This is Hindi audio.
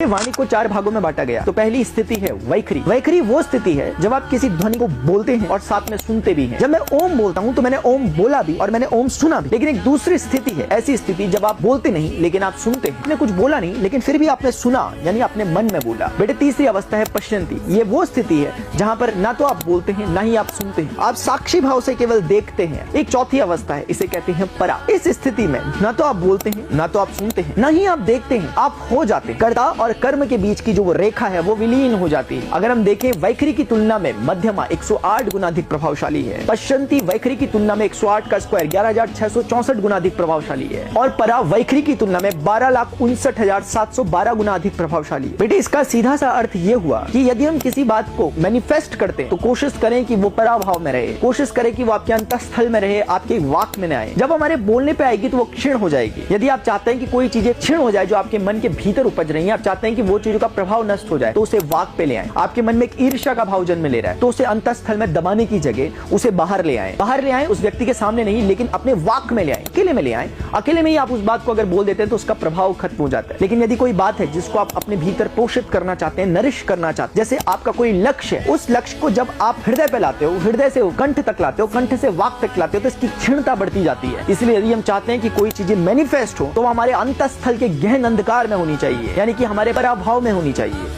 वाणी को 4 भागों में बांटा गया। तो पहली स्थिति है वैखरी। वैखरी वो स्थिति है जब आप किसी ध्वनि को बोलते हैं और साथ में सुनते भी हैं। जब मैं ओम बोलता हूं तो मैंने ओम बोला भी और मैंने ओम सुना भी। लेकिन एक दूसरी स्थिति है ऐसी स्थिति जब आप बोलते नहीं लेकिन आप सुनते हैं। आपने कुछ बोला नहीं लेकिन फिर भी आपने सुना, यानी आपने मन में बोला। बेटे तीसरी अवस्था है पश्यन्ति। ये वो स्थिति है जहाँ पर ना तो आप बोलते हैं ना ही आप सुनते हैं, आप साक्षी भाव से केवल देखते हैं। एक चौथी अवस्था है, इसे कहते हैं परा। इस स्थिति में ना तो आप बोलते हैं ना तो आप सुनते हैं ना ही आप देखते हैं, आप हो जाते हैं। कर्ता और कर्म के बीच की जो वो रेखा है वो विलीन हो जाती है। अगर हम देखें वैखरी की तुलना में मध्यमा 108 गुना अधिक प्रभावशाली है। पश्यन्ति वैखरी की तुलना में 108 का स्क्वायर 11,664 गुना अधिक प्रभावशाली है और परा वैखरी की तुलना में 12,59,712 गुना अधिक प्रभावशाली है। बेटे इसका सीधा सा अर्थ ये हुआ कि यदि हम किसी बात को मैनिफेस्ट करते हैं तो कोशिश करें कि वो पराभाव में रहे, कोशिश करें कि वो आपके अंतस्थल में रहे, आपके वाक में न आए। जब हमारे बोलने पे आएगी तो वो क्षीण हो जाएगी। यदि आप चाहते हैं कि कोई चीजें क्षीण हो जाए जो आपके मन के भीतर उपज रही है, आप चाहते हैं कि वो चीजों का प्रभाव नष्ट हो जाए, तो उसे वाक पे ले आए। आपके मन में एक ईर्ष्या का भाव जन्म ले रहा है तो उसे अंतस्थल में दबाने की जगह उसे बाहर ले आए। बाहर ले आए, उस व्यक्ति के सामने नहीं लेकिन अपने वाक में ले आए, अकेले में ले आए। अकेले में ही आप उस बात को अगर बोल देते हैं तो उसका प्रभाव खत्म हो जाता है। लेकिन यदि कोई बात है जिसको आप अपने भीतर पोषित करना चाहते हैं, नरिश करना चाहते हैं, जैसे आपका कोई लक्ष्य है, उस लक्ष्य को जब आप हृदय पे लाते हो, हृदय से कंठ तक लाते हो, कंठ से वाक तक लाते हो, तो इसकी क्षीणता बढ़ती जाती है। इसलिए यदि हम चाहते हैं कि कोई चीजें मैनिफेस्ट हो तो हमारे अंतस्थल के गहन अंधकार में होनी चाहिए, यानी कि हमारे पराभाव में होनी चाहिए।